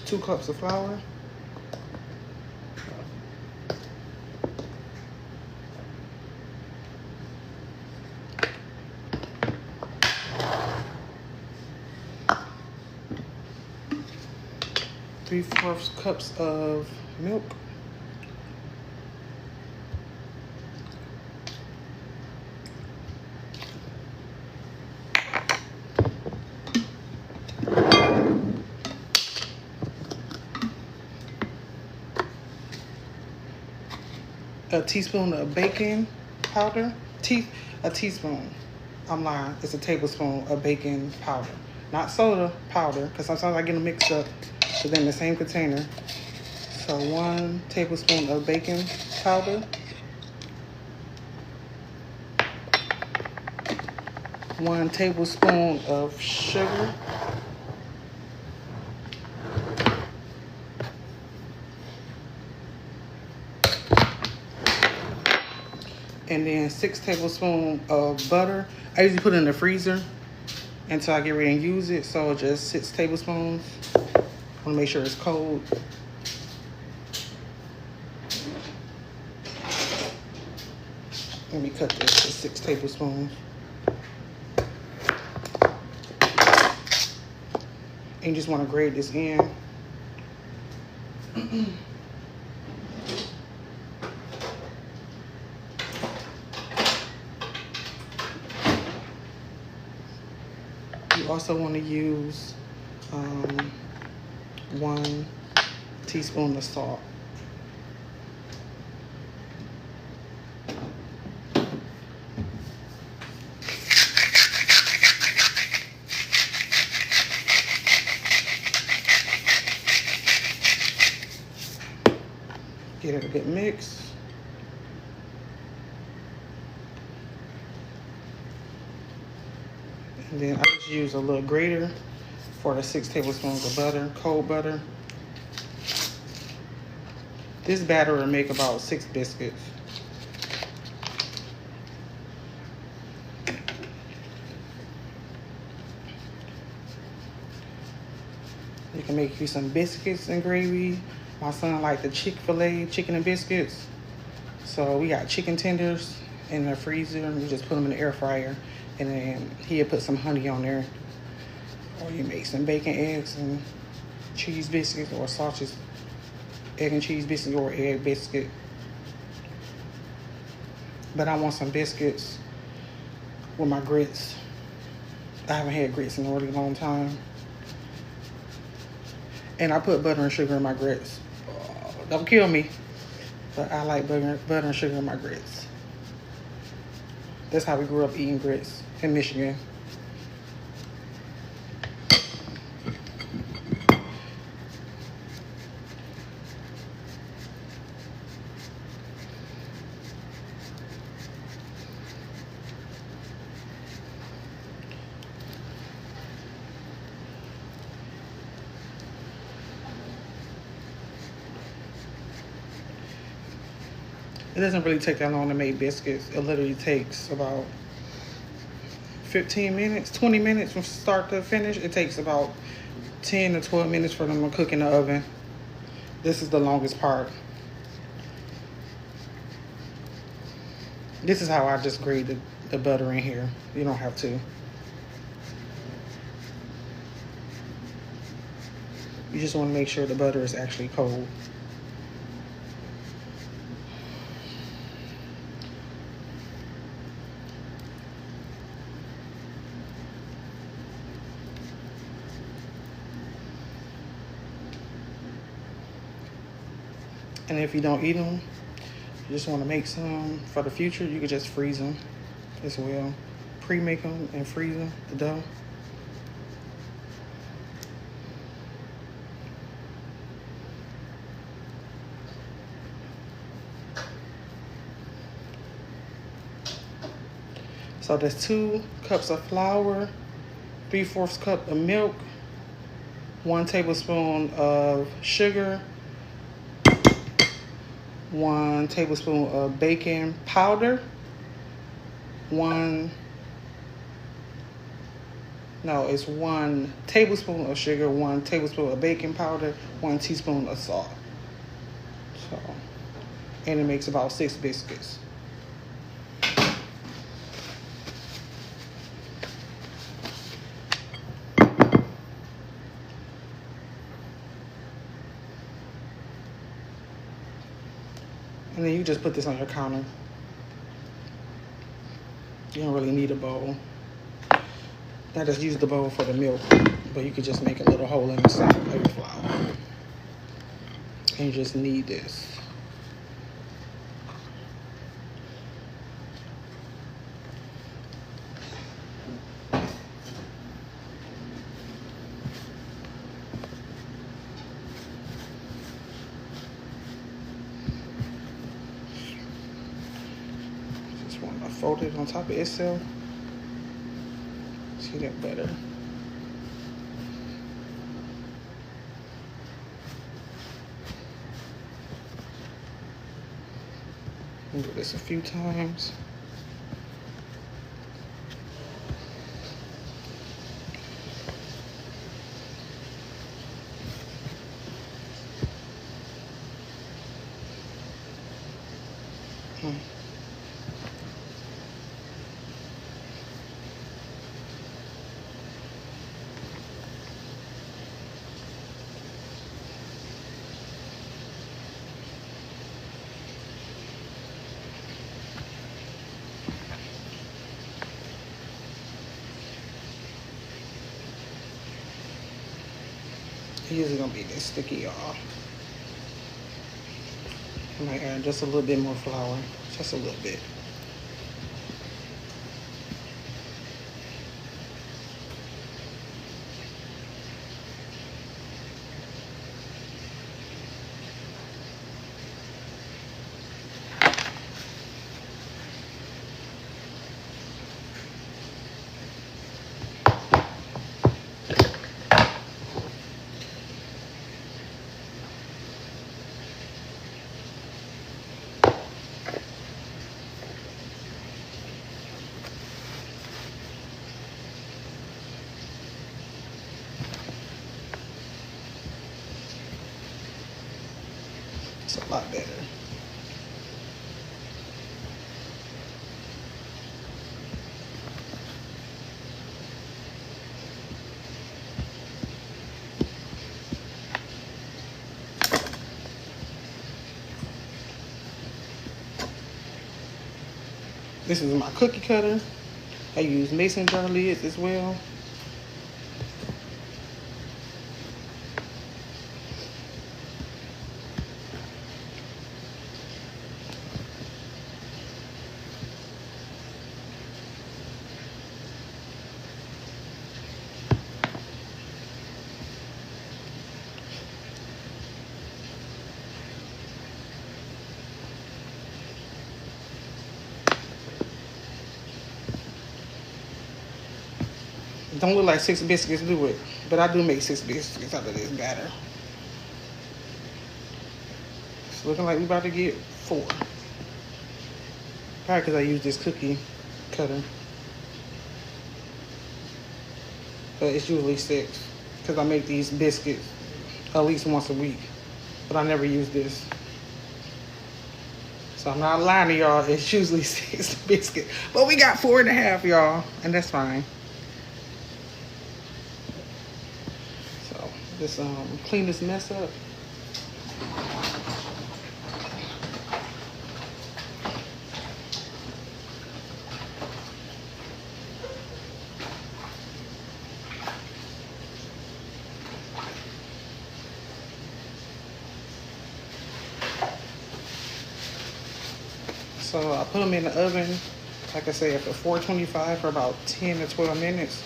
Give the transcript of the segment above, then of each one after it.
2 cups of flour. 3/4 cups of milk. A teaspoon of baking powder. A teaspoon. I'm lying. It's a tablespoon of baking powder. Not soda powder, because sometimes I get them mixed up within the same container. So 1 tablespoon of baking powder. 1 tablespoon of sugar. And then 6 tablespoons of butter. I usually put it in the freezer until I get ready and use it. So just 6 tablespoons. I want to make sure it's cold. Let me cut this to 6 tablespoons. And you just want to grate this in. You also want to use 1 teaspoon of salt. Get it a good mix. And then I just use a little grater for the 6 tablespoons of butter, cold butter. This batter will make about 6 biscuits. You can make you some biscuits and gravy. My son liked the Chick-fil-A chicken and biscuits. So we got chicken tenders in the freezer and we just put them in the air fryer. And then he'll put some honey on there. Or you make some bacon, eggs, and cheese biscuits, or sausage, egg and cheese biscuits, or egg biscuit. But I want some biscuits with my grits. I haven't had grits in a really long time. And I put butter and sugar in my grits. Don't kill me. But I like butter and sugar in my grits. That's how we grew up eating grits in Michigan. It doesn't really take that long to make biscuits. It literally takes about 15 minutes, 20 minutes from start to finish. It takes about 10 to 12 minutes for them to cook in the oven. This is the longest part. This is how I just grate the butter in here. You don't have to. You just want to make sure the butter is actually cold. And if you don't eat them, you just want to make some for the future, you could just freeze them as well. Pre-make them and freeze them, the dough. So there's 2 cups of flour, 3/4 cup of milk, 1 tablespoon of sugar, 1 tablespoon of baking powder, 1 No, it's 1 tablespoon of sugar, 1 tablespoon of baking powder, 1 teaspoon of salt. So, and it makes about 6 biscuits. And then you just put this on your counter. You don't really need a bowl. I just use the bowl for the milk, but you could just make a little hole in the side of your flour. And you just knead this. Just want to fold it on top of itself. See that better? Do this a few times. It's usually gonna be this sticky, y'all. I might add just a little bit more flour, just a little bit. It's a lot better. This is my cookie cutter. I use mason jar lids as well. Don't look like 6 biscuits, do it. But I do make 6 biscuits out of this batter. It's looking like we about to get 4. Probably because I use this cookie cutter. But it's usually 6. Because I make these biscuits at least once a week. But I never use this. So I'm not lying to y'all. It's usually 6 biscuits. But we got 4.5, y'all. And that's fine. Just clean this mess up. So I put them in the oven, like I said, for 425 for about 10 to 12 minutes.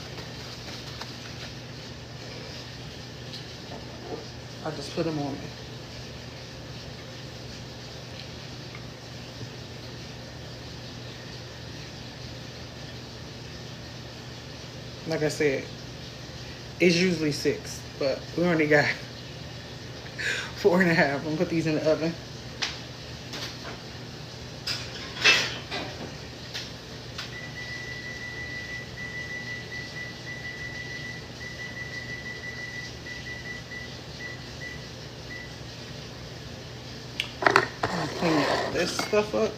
I just put them on there. Like I said, it's usually 6, but we only got 4.5. I'm gonna put these in the oven. this stuff up.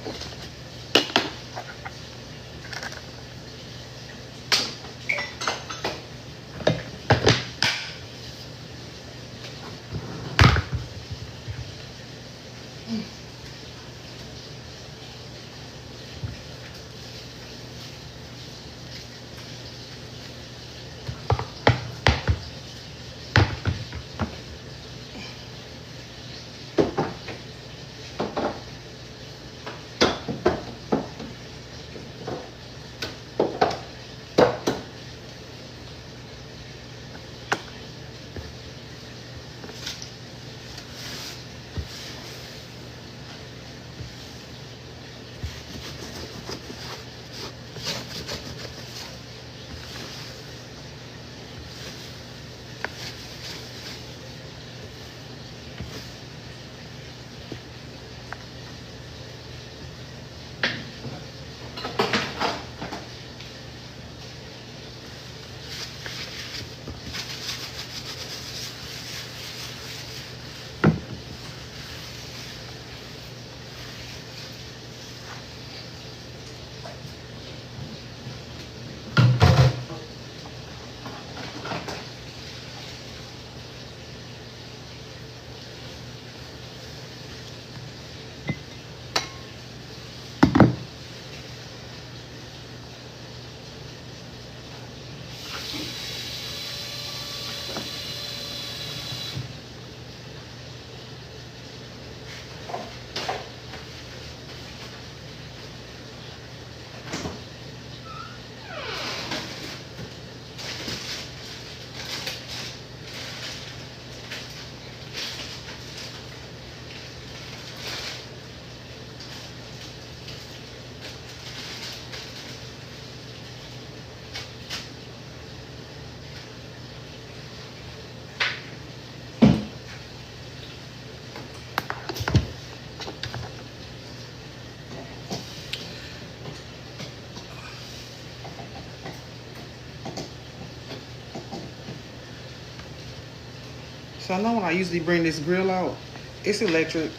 So I know when I usually bring this grill out, it's electric.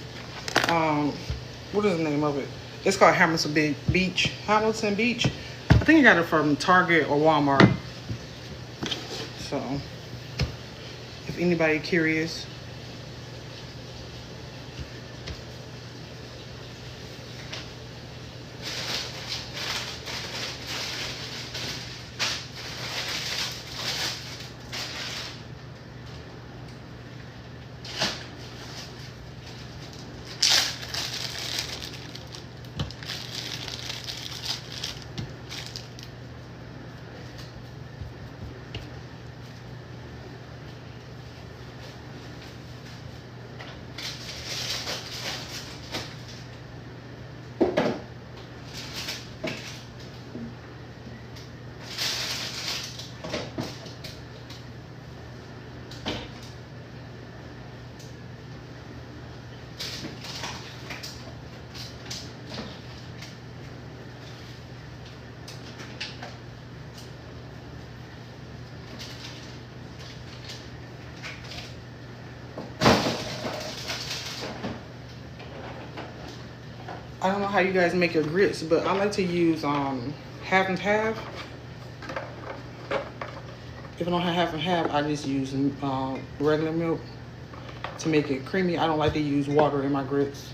What is the name of it? It's called Hamilton Beach. Hamilton Beach. I think I got it from Target or Walmart. So if anybody curious. I don't know how you guys make your grits, but I like to use half and half. If I don't have half and half, I just use regular milk to make it creamy. I don't like to use water in my grits.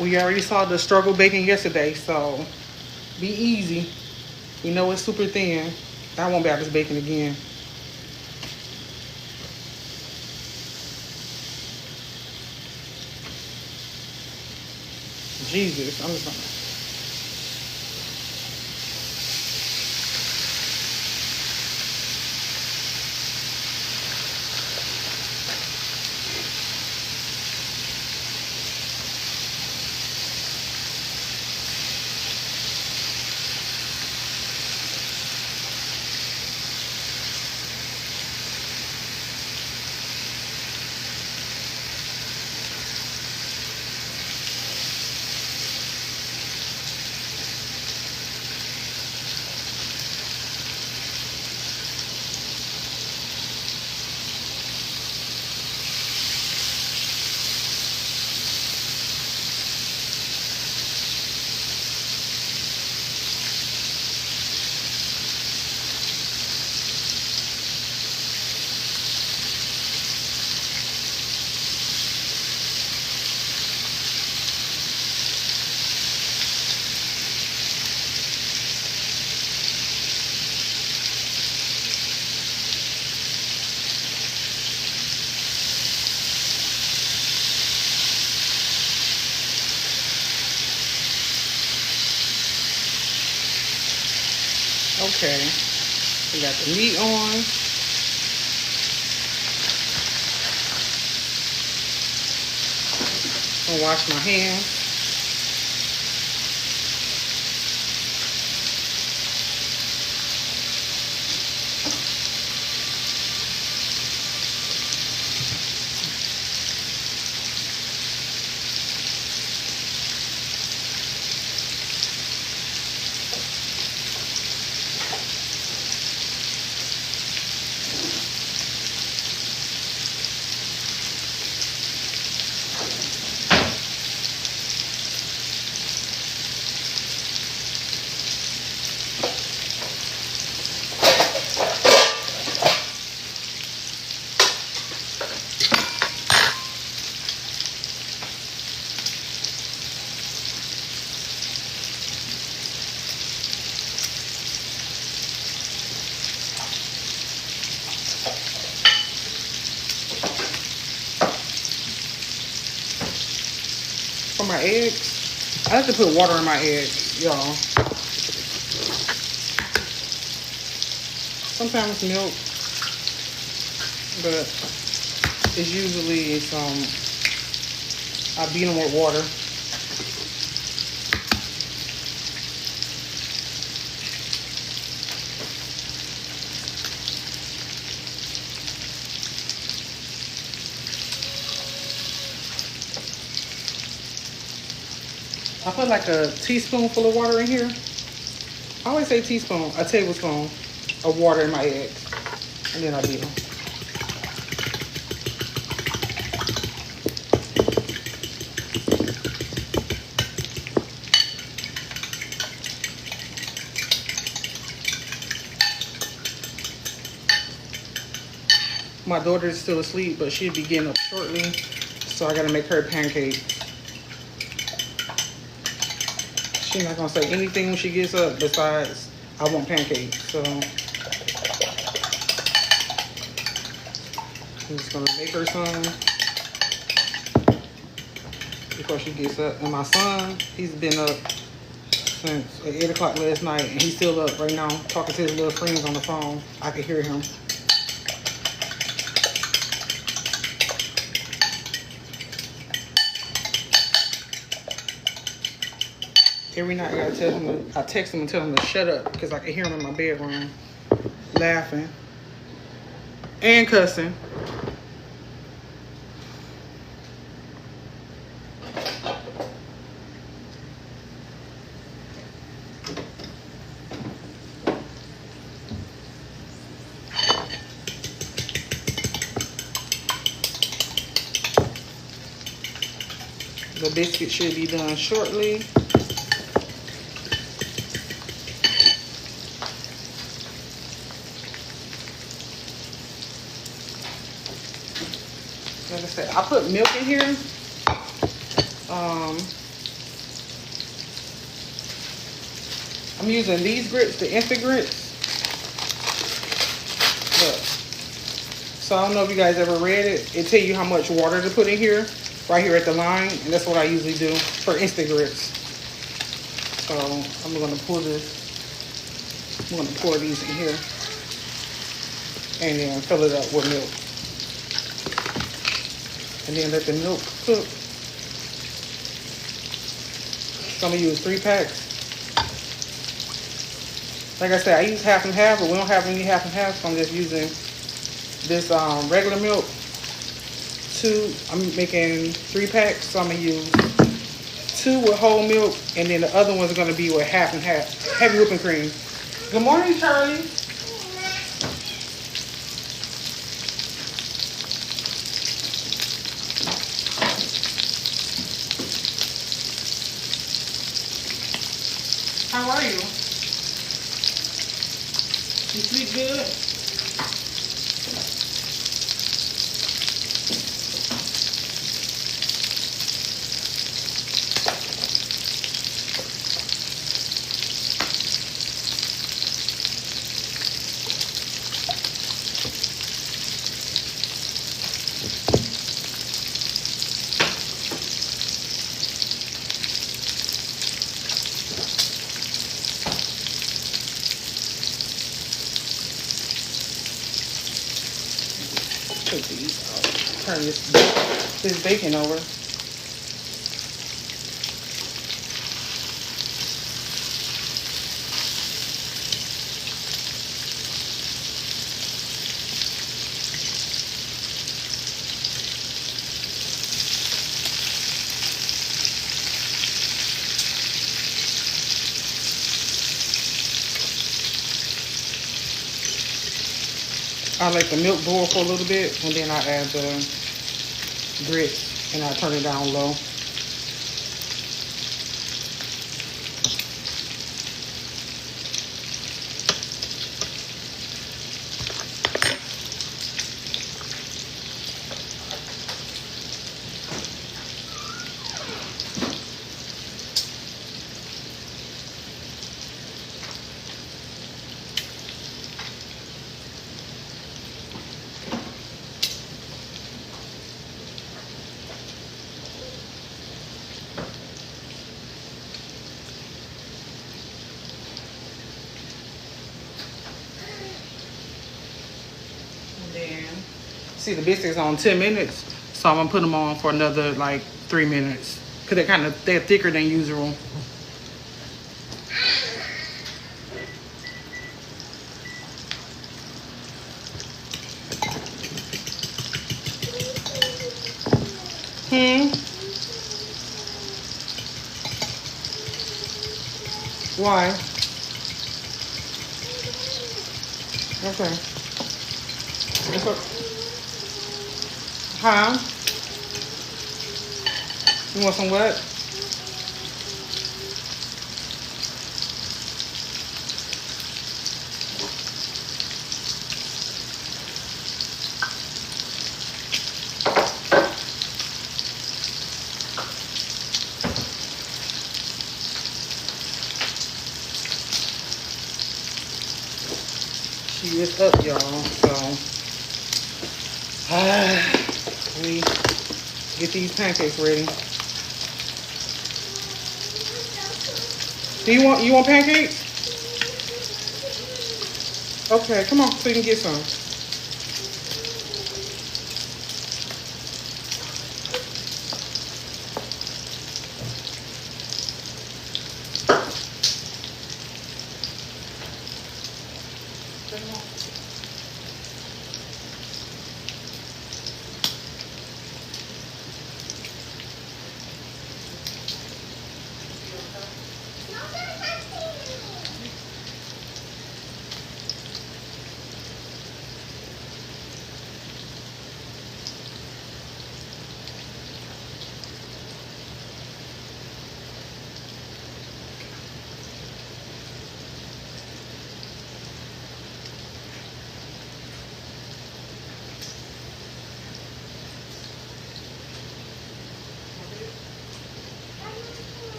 We already saw the struggle baking yesterday, so be easy. We know it's super thin. I won't be able to bake it again. Jesus, I'm just gonna. Okay, we got the meat on. I'm gonna wash my hands. For my eggs, I like to put water in my eggs, y'all. Sometimes milk, but it's usually I beat them with water. I put like a teaspoonful of water in here. I always say teaspoon, a tablespoon of water in my eggs. And then I beat them. My daughter is still asleep, but she'll be getting up shortly. So I gotta make her pancakes. She's not gonna say anything when she gets up besides, I want pancakes. So I'm just gonna make her some before she gets up. And my son, he's been up since 8 o'clock last night, and he's still up right now talking to his little friends on the phone. I can hear him. Every night I text him and tell him to shut up because I can hear him in my bedroom laughing and cussing. The biscuit should be done shortly. Like I said, I put milk in here. I'm using these grits, the instant grits. Look. So I don't know if you guys ever read it. It tell you how much water to put in here, right here at the line, and that's what I usually do for instant grits. So I'm gonna pour this. I'm gonna pour these in here, and then fill it up with milk. And then let the milk cook. So I'm gonna use 3 packs. Like I said, I use half and half, but we don't have any half and half, so I'm just using this regular milk. I'm making 3 packs, so I'm gonna use 2 with whole milk, and then the other one's gonna be with half and half, heavy whipping cream. Good morning, Charlie. How are you? You sleep good? turn this bacon over. I let the milk boil for a little bit, and then I add the grits, and I turn it down low. Then, see, the biscuits on 10 minutes, so I'm gonna put them on for another like 3 minutes, cause they're thicker than usual. Why? Okay. Huh? You want some what? She is up, y'all. So we get these pancakes ready. Do you want pancakes? Okay, come on, so you can get some.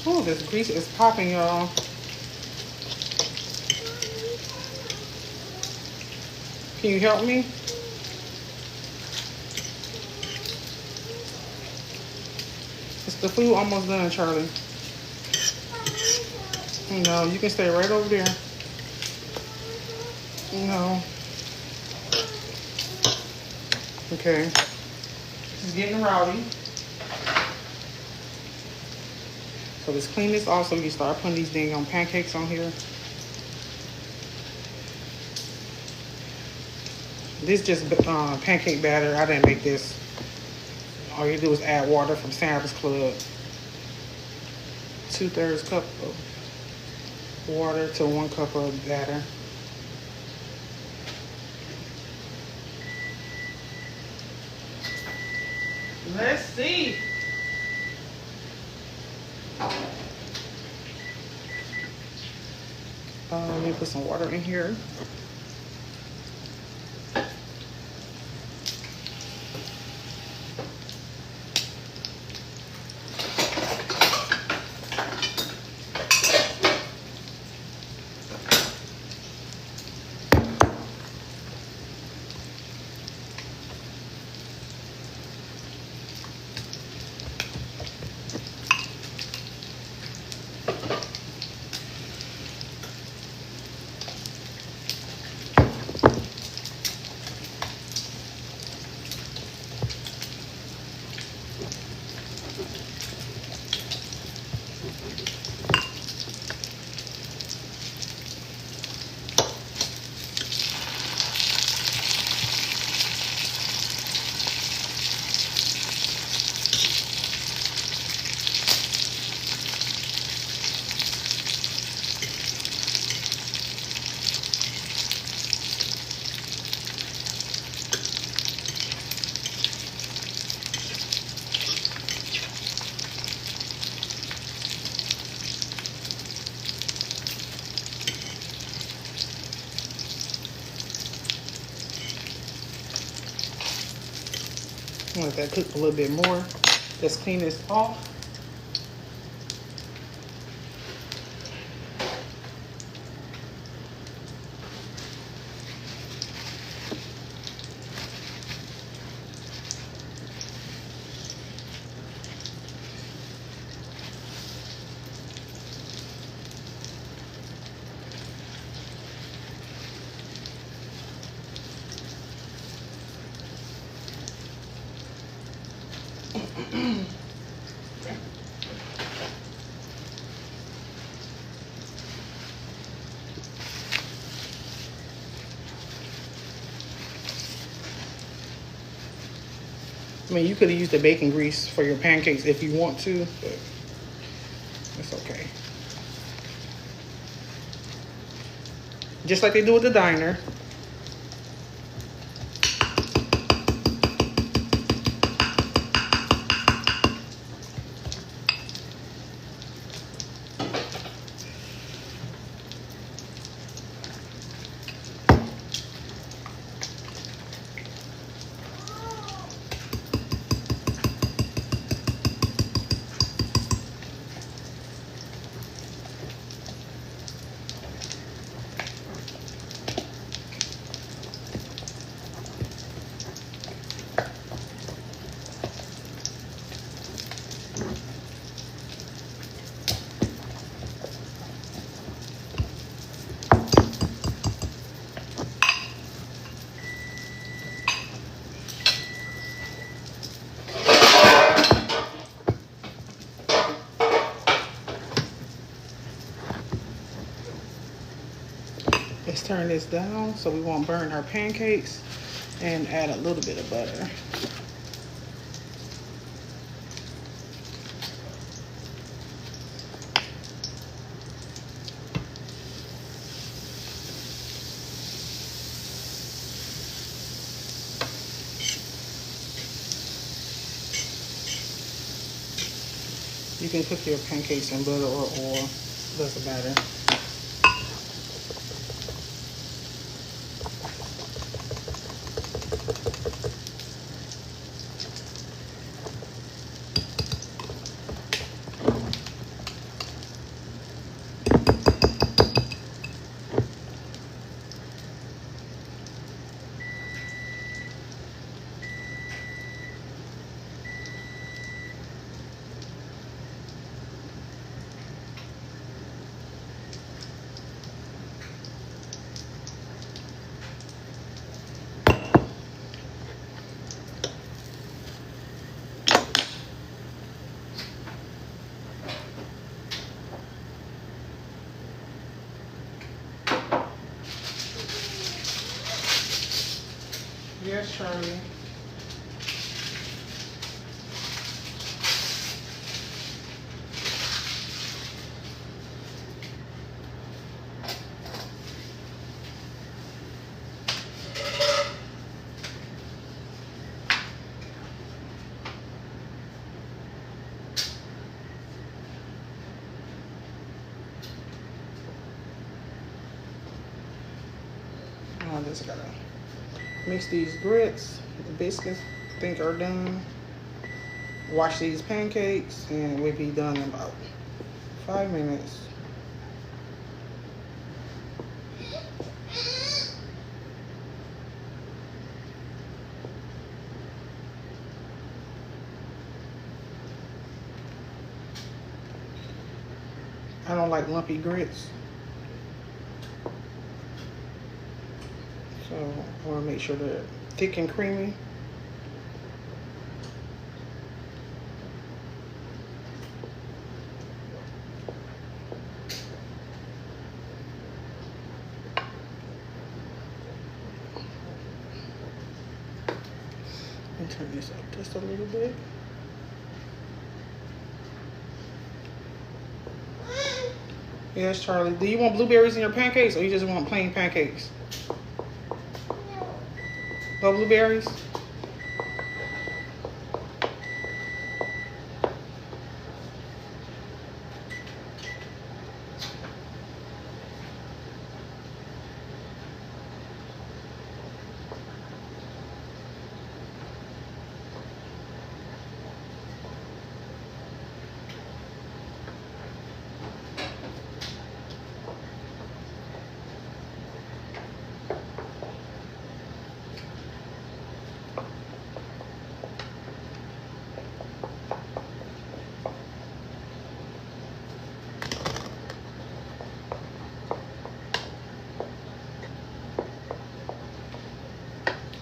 Oh, this grease is popping, y'all. Can you help me? Is the food almost done, Charlie? No, you can stay right over there. No. Okay, it's getting rowdy. So let's clean this off so we can start putting these dang on pancakes on here. This just pancake batter. I didn't make this. All you do is add water from Sam's Club. 2/3 cup of water to 1 cup of batter. Let's see. Let me put some water in here. Let that cook a little bit more. Let's clean this off. I mean, you could have used the bacon grease for your pancakes if you want to, but it's okay. Just like they do at the diner. Let's turn this down so we won't burn our pancakes and add a little bit of butter. You can cook your pancakes in butter or oil, doesn't matter. just gotta mix these grits. The biscuits I think are done. Wash these pancakes and we'll be done in about 5 minutes. I don't like lumpy grits, so I want to make sure they're thick and creamy. And turn this up just a little bit. Yes, Charlie. Do you want blueberries in your pancakes or you just want plain pancakes? No blueberries?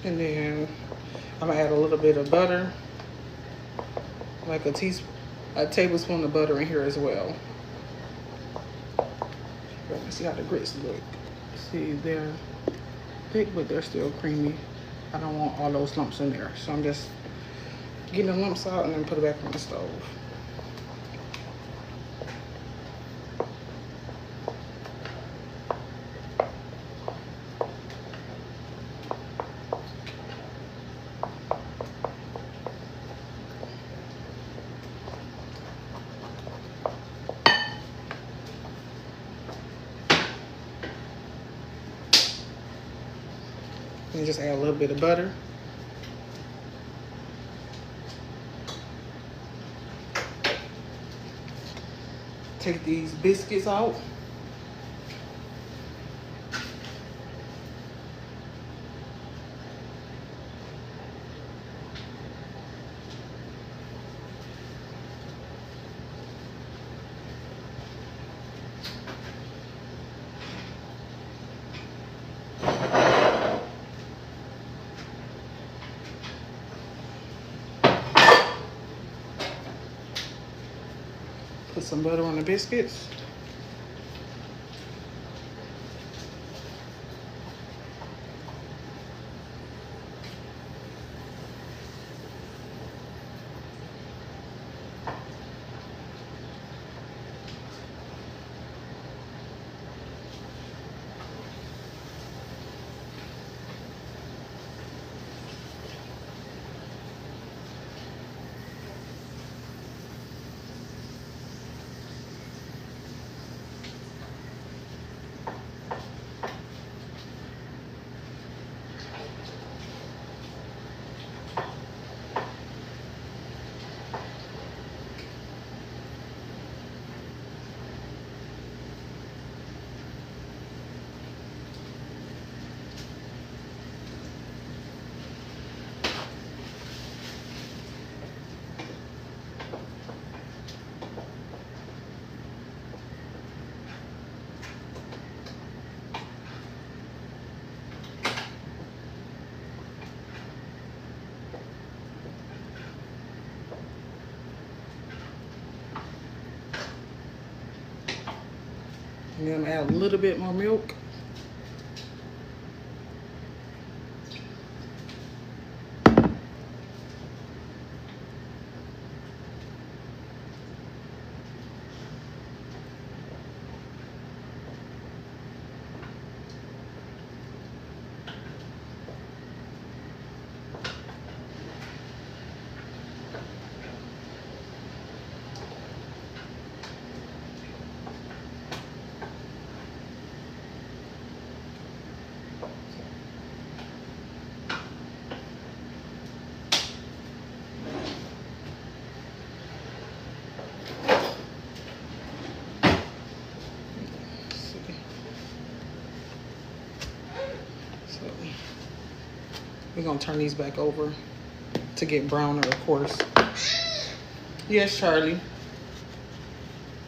And then I'm gonna add a little bit of butter, like a tablespoon of butter in here as well. Let's see how the grits look. See, they're thick, but they're still creamy. I don't want all those lumps in there, so I'm just getting the lumps out and then put it back on the stove. And just add a little bit of butter. Take these biscuits out. Put some butter on the biscuits. And then I'm gonna add a little bit more milk. We're gonna turn these back over to get browner, of course. Yes, Charlie.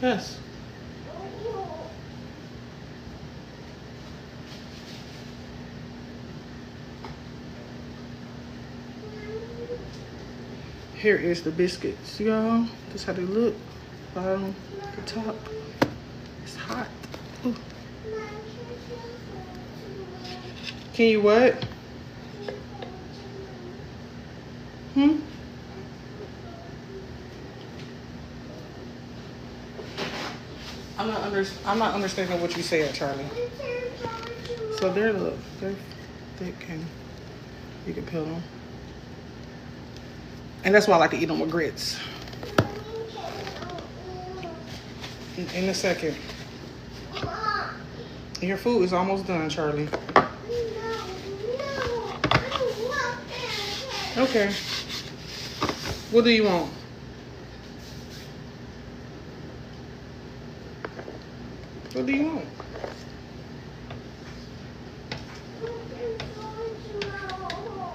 Yes. Here is the biscuits, y'all. This how they look. Bottom, the top. It's hot. Ooh. Can you what? I'm not understanding what you said, Charlie. So they're thick and you can peel them. And that's why I like to eat them with grits. In a second. Your food is almost done, Charlie. Okay. What do you want? What do you want?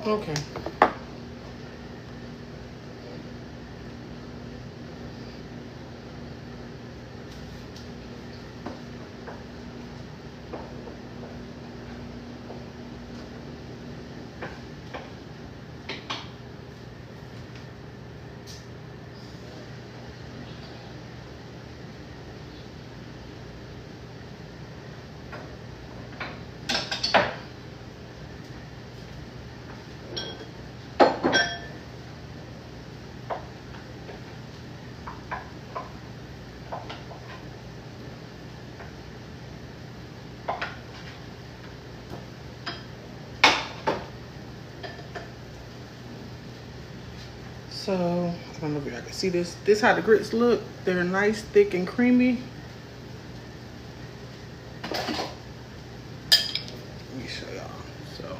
Okay. So, I don't know if y'all can see this. This how the grits look. They're nice, thick, and creamy. Let me show y'all. So,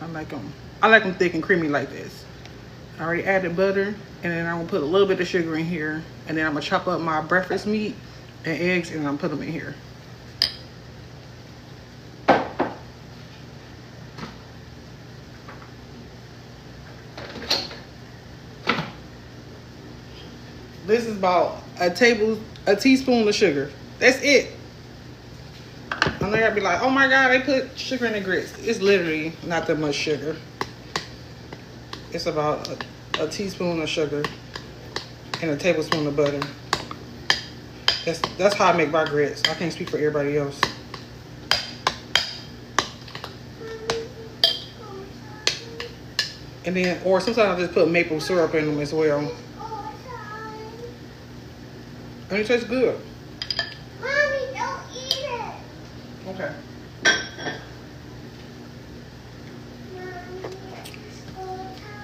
I like them thick and creamy like this. I already added butter, and then I'm gonna put a little bit of sugar in here, and then I'm gonna chop up my breakfast meat and eggs, and I'm gonna put them in here. This is about a teaspoon of sugar. That's it. I know y'all be like, oh my God, they put sugar in the grits. It's literally not that much sugar. It's about a teaspoon of sugar and a tablespoon of butter. That's how I make my grits. I can't speak for everybody else. And then, or sometimes I just put maple syrup in them as well. And it tastes good. Mommy, don't eat it. Okay.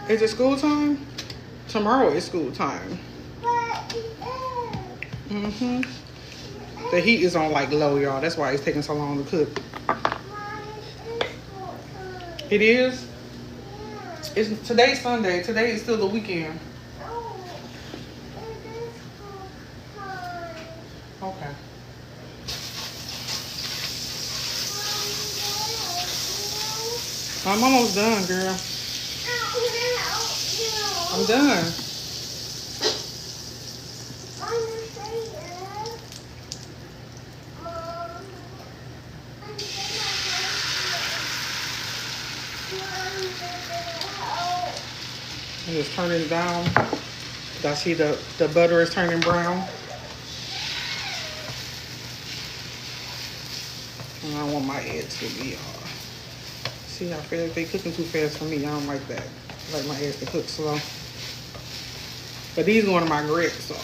Is it school time? Tomorrow is school time. But it is. The heat is on like low, y'all. That's why it's taking so long to cook. Mommy, it's school time. It is? Yeah. It's today's Sunday. Today is still the weekend. No, it is school time. Okay. Mommy, I'm almost done, girl. can I help you? I'm done. I'm just turning it down. I see the butter is turning brown. And I don't want my eggs to be see how fast they cooking too fast for me. I don't like that. I like my eggs to cook slow. But these are one of my grits, so.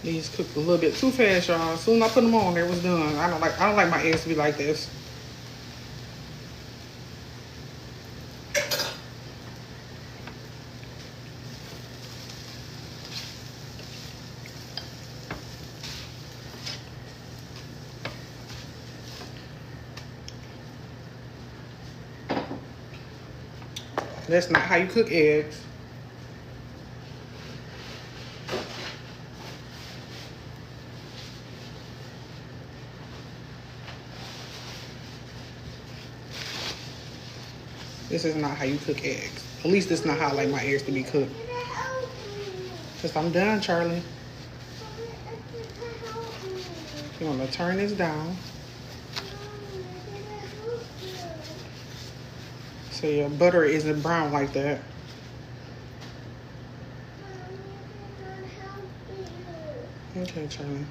These cooked a little bit too fast, y'all. As soon as I put them on, it was done. I don't like my eggs to be like this. That's not how you cook eggs. This is not how you cook eggs. At least it's not how I like my eggs to be cooked. Cause I'm done, Charlie. You want to turn this down so your butter isn't brown like that. Okay, Charlie.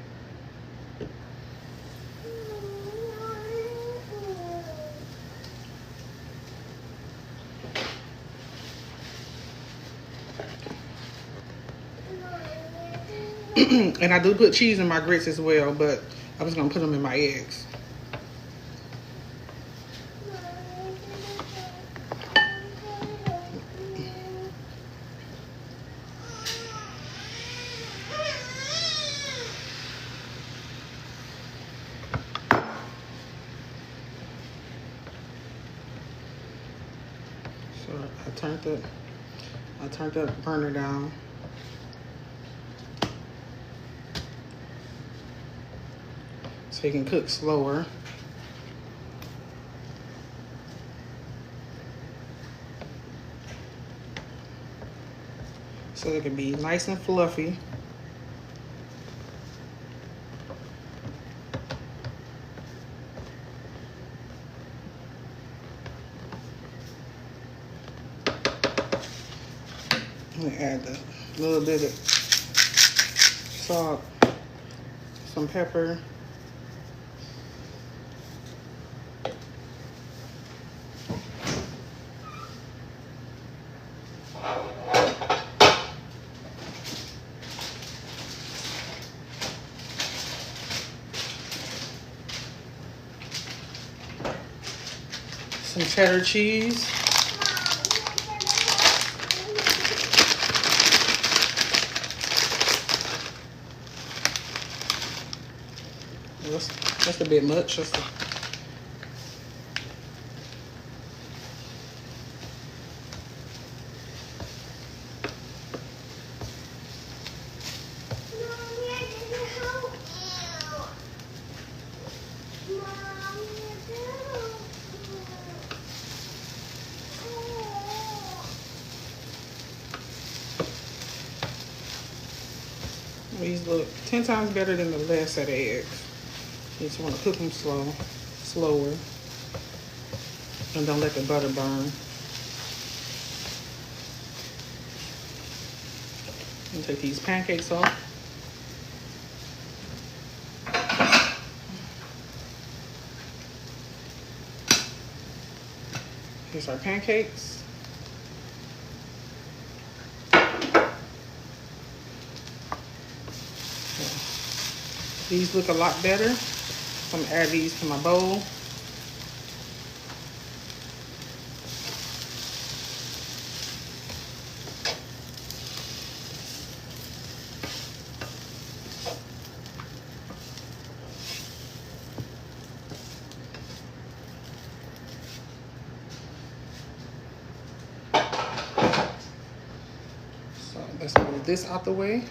And I do put cheese in my grits as well, but I was gonna put them in my eggs. So I turned the burner down. So you can cook slower. So it can be nice and fluffy. I'm gonna add a little bit of salt, some pepper. Some cheddar cheese. That's a bit much. These look 10 times better than the last set of eggs. You just want to cook them slower, and don't let the butter burn. And take these pancakes off. Here's our pancakes. These look a lot better. So I'm gonna add these to my bowl. So let's move this out the way.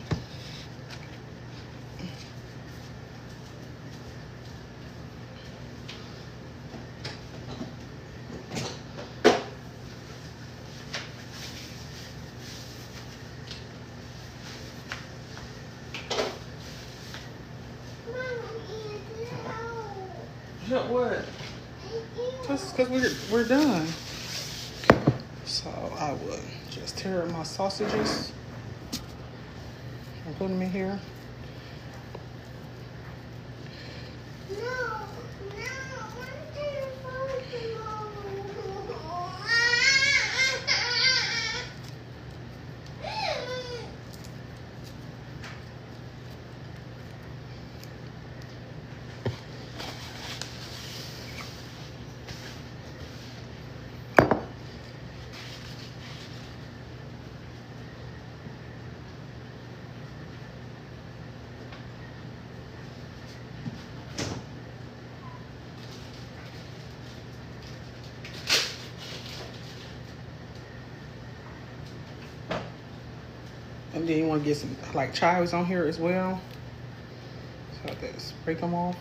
What? Just because we're done. So I would just tear up my sausages and put them in here. then you want to get some like chives on here as well. So let's break them off.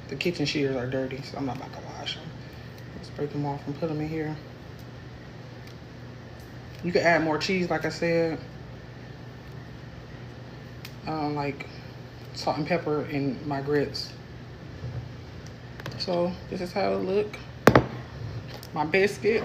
The kitchen shears are dirty, so I'm not about to wash them. Let's break them off and put them in here. You can add more cheese, like I said. Like salt and pepper in my grits. So this is how it look. My biscuit.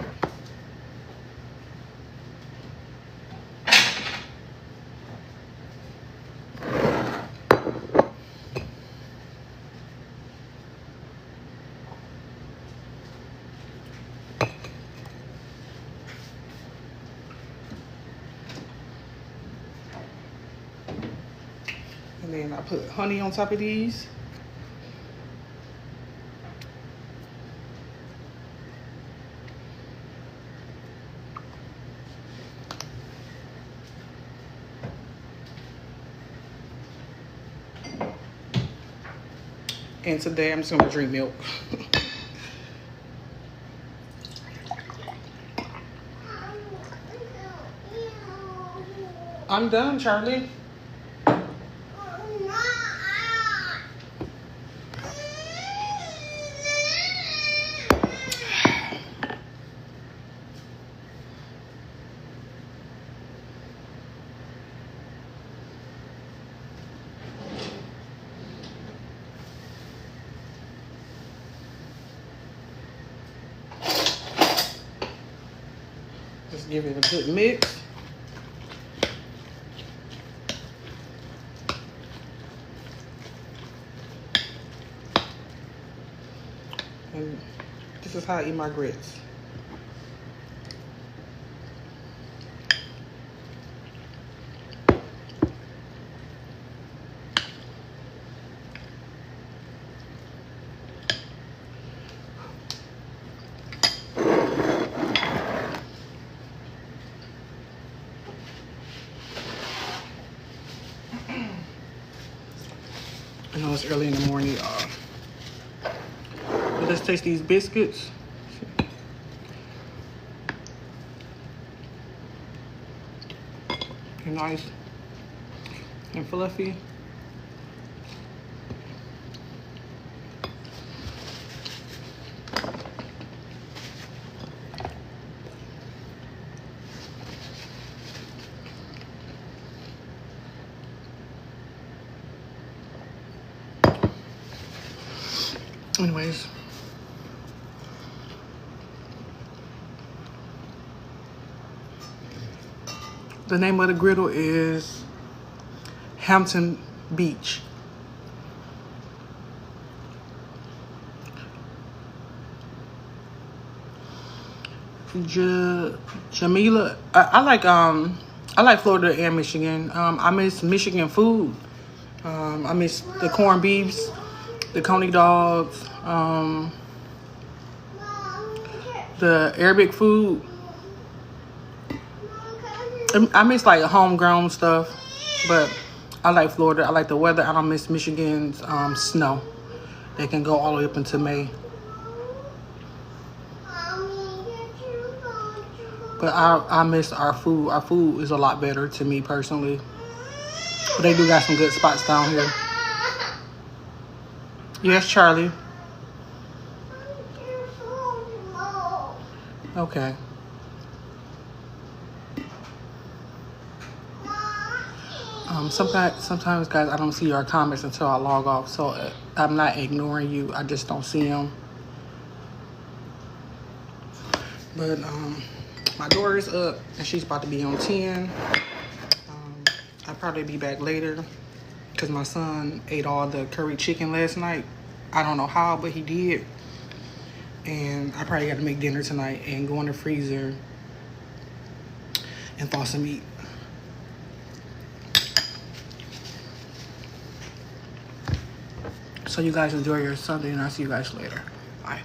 And then I put honey on top of these. And today I'm just gonna drink milk. I'm done, Charlie. Just give it a good mix. And this is how I eat my grits. I know it's early in the morning, y'all. But let's taste these biscuits. They're nice and fluffy. Anyways, the name of the griddle is Hampton Beach. Jamila, I like Florida and Michigan. I miss Michigan food. I miss the corned beefs, the coney dogs, the Arabic food. I miss like homegrown stuff, but I like Florida. I like the weather. I don't miss Michigan's snow. They can go all the way up into May. But I miss our food. Our food is a lot better to me personally. But they do got some good spots down here. Yes, Charlie. Okay. Sometimes, guys, I don't see your comments until I log off. So I'm not ignoring you. I just don't see them. But my daughter is up and she's about to be on 10. I'll probably be back later because my son ate all the curry chicken last night. I don't know how, but he did. And I probably got to make dinner tonight and go in the freezer and thaw some meat. So you guys enjoy your Sunday and I'll see you guys later. Bye.